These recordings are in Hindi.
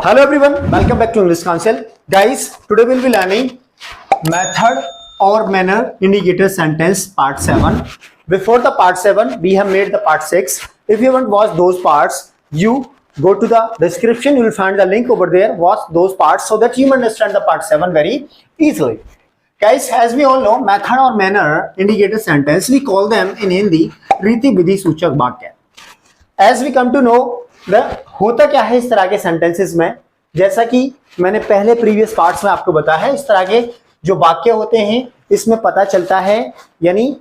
Hello everyone, welcome back to English Council. Guys, today we'll be learning method or manner indicator sentence part 7. Before the part 7, we have made the part 6. If you haven't watched those parts, you go to the description, you will find the link over there. Watch those parts so that you understand the part 7 very easily. Guys, as we all know, method or manner indicator sentence, we call them in Hindi रीति विधि सूचक वाक्य. As we come to know होता क्या है इस तरह के सेंटेंसेस में, जैसा कि मैंने पहले प्रीवियस पार्ट्स में आपको बताया है, इस तरह के जो वाक्य होते हैं इसमें पता चलता है यानी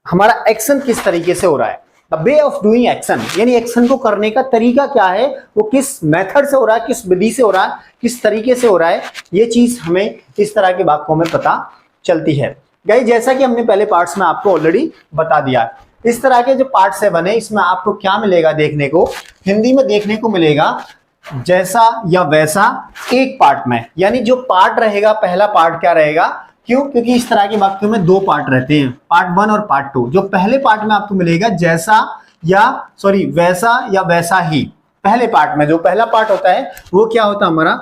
हमारा एक्शन किस तरीके से हो रहा है. वे ऑफ डूइंग एक्शन यानी एक्शन को करने का तरीका क्या है, वो किस मेथड से हो रहा है, किस विधि से हो रहा है, किस तरीके से हो रहा है, ये चीज हमें इस तरह के वाक्यों में पता चलती है. गाइस, जैसा कि हमने पहले पार्ट्स में आपको ऑलरेडी बता दिया, इस तरह के जो पार्ट 7 है इसमें आपको क्या मिलेगा देखने को, हिंदी में देखने को मिलेगा जैसा या वैसा एक पार्ट में. यानी जो पार्ट रहेगा, पहला पार्ट क्या रहेगा, क्यों, क्योंकि इस तरह के वाक्यों में दो पार्ट रहते हैं, पार्ट 1 और पार्ट 2. जो पहले पार्ट में आपको मिलेगा वैसा या वैसा ही. पहले पार्ट में जो पहला पार्ट होता है वो क्या होता है हमारा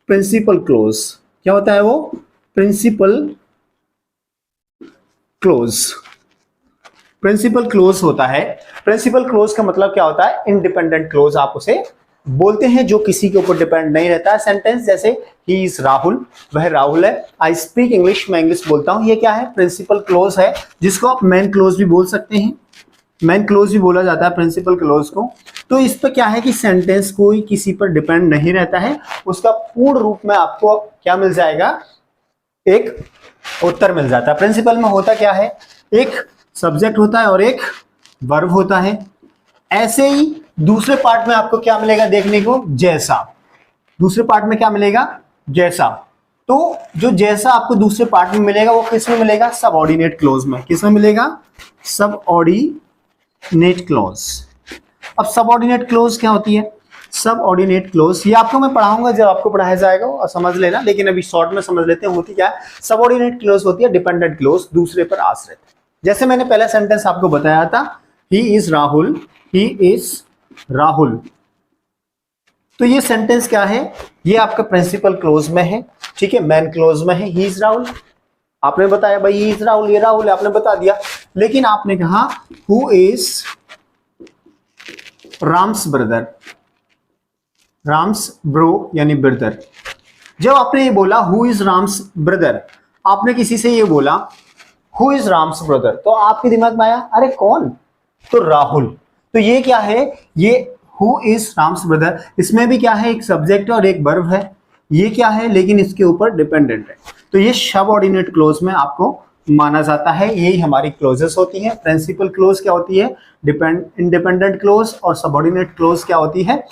प्रिंसिपल क्लोज. क्या होता है वो प्रिंसिपल क्लोज. प्रिंसिपल क्लोज होता है. प्रिंसिपल क्लोज का मतलब क्या होता है, इंडिपेंडेंट क्लोज आप उसे बोलते हैं, जो किसी के ऊपर डिपेंड नहीं रहता है. सेंटेंस जैसे ही इज राहुल, वह राहुल है. आई स्पीक इंग्लिश, मैं इंग्लिश बोलता हूं, ये क्या है प्रिंसिपल क्लोज है, जिसको आप मेन क्लोज भी बोल सकते हैं. मेन क्लोज भी बोला जाता है प्रिंसिपल क्लोज को. तो इस पर क्या है कि सेंटेंस कोई किसी पर डिपेंड नहीं रहता है, उसका पूर्ण रूप में आपको क्या मिल जाएगा, एक उत्तर मिल जाता है. प्रिंसिपल में होता क्या है, एक सब्जेक्ट होता है और एक वर्ब होता है. ऐसे ही दूसरे पार्ट में आपको क्या मिलेगा देखने को, जैसा. दूसरे पार्ट में क्या मिलेगा, जैसा. तो जो जैसा आपको दूसरे पार्ट में मिलेगा वो किस में मिलेगा, सबऑर्डिनेट क्लोज में. किस में मिलेगा, सबऑर्डिनेट क्लोज. अब सबऑर्डिनेट क्लोज क्या होती है, सबऑर्डिनेट क्लोज ये आपको मैं पढ़ाऊंगा, जब आपको पढ़ाया जाएगा और समझ लेना, लेकिन अभी शॉर्ट में समझ लेते हैं होती क्या है. सबऑर्डिनेट क्लोज होती है डिपेंडेंट क्लोज, दूसरे पर आश्रित. जैसे मैंने पहला सेंटेंस आपको बताया था, he is Rahul, he is Rahul. तो ये सेंटेंस क्या है, ये आपका प्रिंसिपल क्लोज में है, ठीक है, मेन क्लोज में है. ही इज राहुल, आपने बताया भाई ही इज राहुल, ये राहुल आपने बता दिया. लेकिन आपने कहा who is Ram's brother, Ram's bro यानी ब्रदर. जब आपने ये बोला हु इज राम्स ब्रदर, आपने किसी से ये बोला हु इज राम्स ब्रदर, तो आपके दिमाग में आया अरे कौन, तो राहुल. तो ये क्या है, ये हु इज राम्स ब्रदर, इसमें भी क्या है, एक सब्जेक्ट और एक वर्ब है. ये क्या है, लेकिन इसके ऊपर डिपेंडेंट है. तो ये सबऑर्डिनेट क्लोज में आपको माना जाता है. यही हमारी क्लोजेस होती है. प्रिंसिपल क्लोज क्या होती है, इंडिपेंडेंट क्लोज, और सबऑर्डिनेट क्लोज क्या होती है,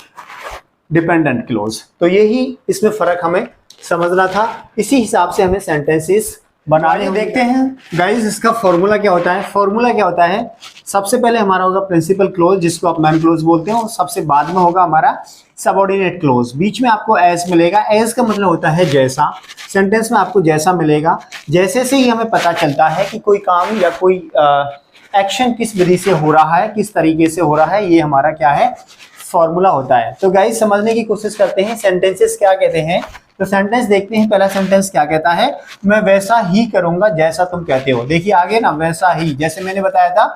डिपेंडेंट क्लोज. तो यही इसमें फर्क हमें समझना था. इसी हिसाब से हमें सेंटेंसेस बनाने देखते हैं. गाइस, इसका फॉर्मूला क्या होता है, फॉर्मूला क्या होता है, सबसे पहले हमारा होगा प्रिंसिपल क्लोज, जिसको आप मेन क्लोज बोलते हो, सबसे बाद में होगा हमारा सबऑर्डिनेट क्लोज. बीच में आपको एज मिलेगा. एज का मतलब होता है जैसा. सेंटेंस में आपको जैसा मिलेगा. जैसे से ही हमें पता चलता है कि कोई काम या कोई एक्शन किस विधि से हो रहा है, किस तरीके से हो रहा है, ये हमारा क्या है, फॉर्मूला होता है. तो गाइस, समझने की कोशिश करते हैं सेंटेंसेस क्या कहते हैं. तो सेंटेंस देखते हैं. पहला सेंटेंस क्या कहता है, मैं वैसा ही करूंगा जैसा तुम कहते हो. देखिए आगे ना, वैसा ही, जैसे मैंने बताया था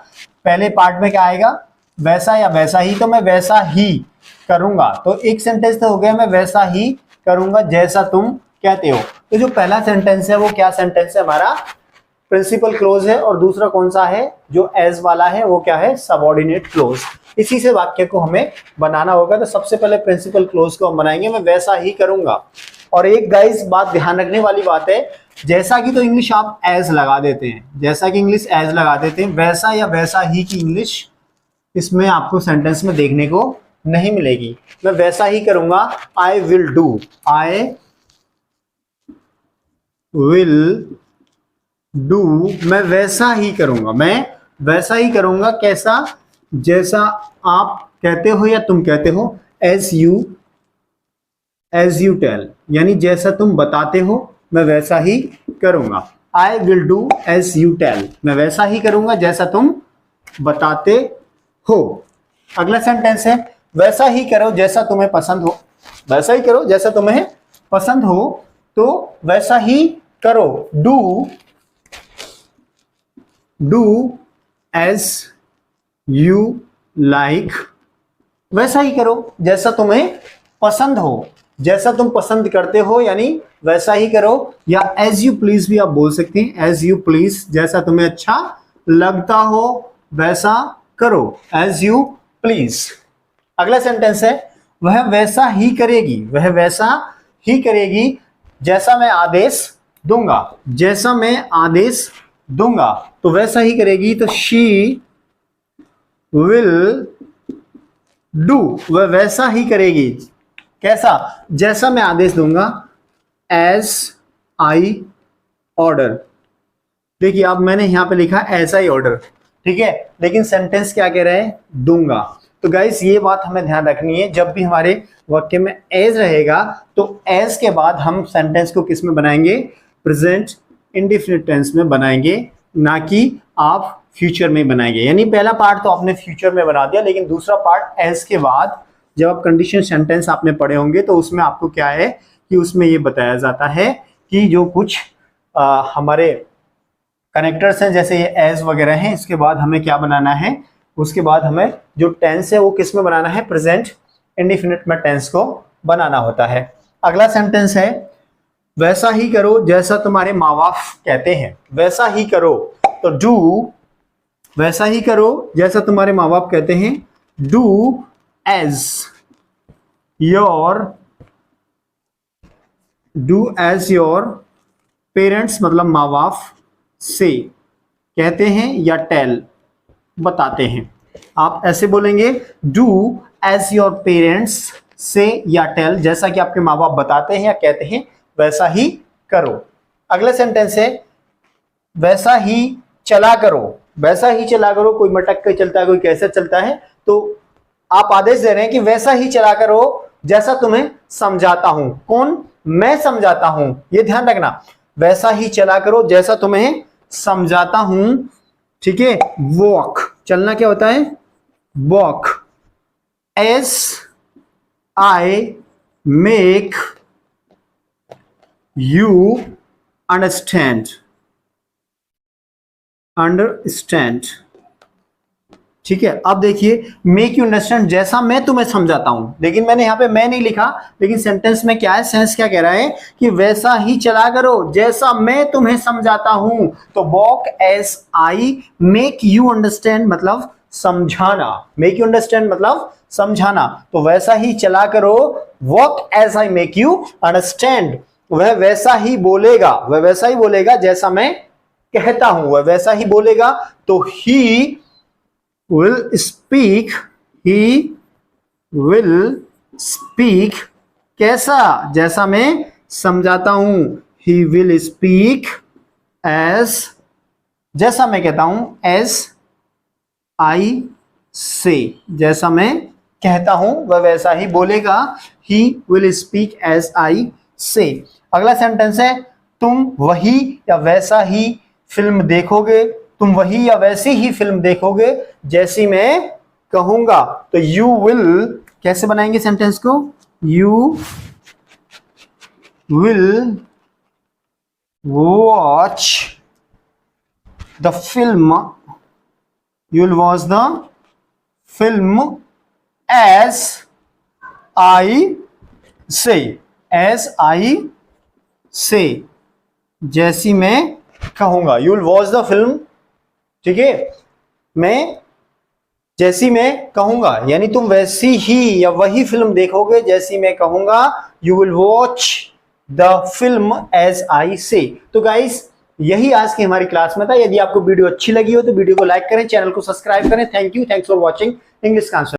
पहले पार्ट में क्या आएगा, वैसा या वैसा ही, तो मैं वैसा ही करूंगा. तो एक सेंटेंस तो हो गया, मैं वैसा ही करूंगा जैसा तुम कहते हो. तो जो पहला सेंटेंस है वो क्या सेंटेंस है, हमारा प्रिंसिपल क्लोज है. और दूसरा कौन सा है, जो एज वाला है, वो क्या है, सबऑर्डिनेट क्लोज. इसी से वाक्य को हमें बनाना होगा. तो सबसे पहले प्रिंसिपल क्लोज को हम बनाएंगे, मैं वैसा ही करूंगा. और एक गाइस बात ध्यान रखने वाली बात है, जैसा कि तो इंग्लिश आप एज लगा देते हैं, जैसा कि इंग्लिश एज लगा देते हैं, वैसा या वैसा ही की इंग्लिश इसमें आपको सेंटेंस में देखने को नहीं मिलेगी. मैं वैसा ही करूंगा, I will do, I will do, मैं वैसा ही करूंगा, मैं वैसा ही करूंगा. कैसा, जैसा आप कहते हो या तुम कहते हो. एज यू टेल, यानी जैसा तुम बताते हो मैं वैसा ही करूंगा. I will do as you tell, मैं वैसा ही करूंगा जैसा तुम बताते हो. अगला सेंटेंस है, वैसा ही करो जैसा तुम्हें पसंद हो. वैसा ही करो जैसा तुम्हें पसंद हो, तो वैसा ही करो। डू एज यू लाइक, वैसा ही करो जैसा तुम्हें पसंद हो, जैसा तुम पसंद करते हो यानी वैसा ही करो। या एज यू प्लीज भी आप बोल सकते हैं, एज यू प्लीज, जैसा तुम्हें अच्छा लगता हो वैसा करो, एज यू प्लीज। अगला सेंटेंस है वह वैसा ही करेगी, वह वैसा ही करेगी जैसा मैं आदेश दूंगा, जैसा मैं आदेश दूंगा तो वैसा ही करेगी, तो शी विल डू, वह वैसा ही करेगी कैसा, जैसा मैं आदेश दूंगा, एज आई ऑर्डर। देखिए अब मैंने यहां पे लिखा ऐसा ही ऑर्डर, ठीक है, लेकिन सेंटेंस क्या कह रहा है, दूंगा। तो गाइस ये बात हमें ध्यान रखनी है, जब भी हमारे वाक्य में एज रहेगा तो एज के बाद हम सेंटेंस को किस में बनाएंगे, प्रेजेंट इंडेफिनिट टेंस में बनाएंगे, ना कि आप फ्यूचर में बनाएंगे। यानी पहला पार्ट तो आपने फ्यूचर में बना दिया, लेकिन दूसरा पार्ट एज के बाद जब आप कंडीशन सेंटेंस आपने पढ़े होंगे तो उसमें आपको क्या है कि उसमें ये बताया जाता है कि जो कुछ हमारे कनेक्टर्स हैं जैसे ये एज वगैरह हैं, इसके बाद हमें क्या बनाना है, उसके बाद हमें जो टेंस है वो किस में बनाना है, प्रेजेंट इंडेफिनिट में टेंस को बनाना होता है। अगला सेंटेंस है वैसा ही करो जैसा तुम्हारे माँ बाप कहते हैं, वैसा ही करो, तो डू, वैसा ही करो जैसा तुम्हारे माँ बाप कहते हैं, डू एज योर पेरेंट्स, मतलब माँ बाप से कहते हैं या टेल बताते हैं, आप ऐसे बोलेंगे डू एज योर पेरेंट्स से या टेल, जैसा कि आपके माँ बाप बताते हैं या कहते हैं वैसा ही करो। अगला सेंटेंस है वैसा ही चला करो, वैसा ही चला करो, कोई मटक के चलता है कोई कैसे चलता है, तो आप आदेश दे रहे हैं कि वैसा ही चला करो जैसा तुम्हें समझाता हूं। कौन, मैं समझाता हूं, ये ध्यान रखना, वैसा ही चला करो जैसा तुम्हें समझाता हूं, ठीक है। वॉक, चलना क्या होता है, walk, S I make you understand, ठीक है। अब देखिए मेक यू अंडरस्टैंड, जैसा मैं तुम्हें समझाता हूं, लेकिन मैंने यहां पे मैं नहीं लिखा, लेकिन सेंटेंस में क्या है, सेंस क्या कह रहा है कि वैसा ही चला करो जैसा मैं तुम्हें समझाता हूं। तो walk as I make you understand मतलब समझाना, मेक यू अंडरस्टैंड मतलब समझाना, तो वैसा ही चला करो, walk as I make you understand, वह वैसा ही बोलेगा, वह वैसा ही बोलेगा जैसा मैं कहता हूं, वह वैसा ही बोलेगा, तो ही will speak, he will speak कैसा, जैसा मैं समझाता हूं, he will speak as, जैसा मैं कहता हूं, as I say, जैसा मैं कहता हूं वह वैसा ही बोलेगा, he will speak as I say। अगला सेंटेंस है तुम वही या वैसा ही फिल्म देखोगे, तुम वही या वैसी ही फिल्म देखोगे जैसी मैं कहूंगा, तो यू विल, कैसे बनाएंगे सेंटेंस को, you will watch the film, you will watch the film as I say, as I say, जैसी मैं कहूंगा, you will watch the film, ठीक है, मैं जैसी मैं कहूंगा, यानी तुम वैसी ही या वही फिल्म देखोगे जैसी मैं कहूंगा, you will watch the film as I say. तो गाइस यही आज की हमारी क्लास में था। यदि आपको वीडियो अच्छी लगी हो तो वीडियो को लाइक करें, चैनल को सब्सक्राइब करें। Thank you, thanks for watching English का आंसर।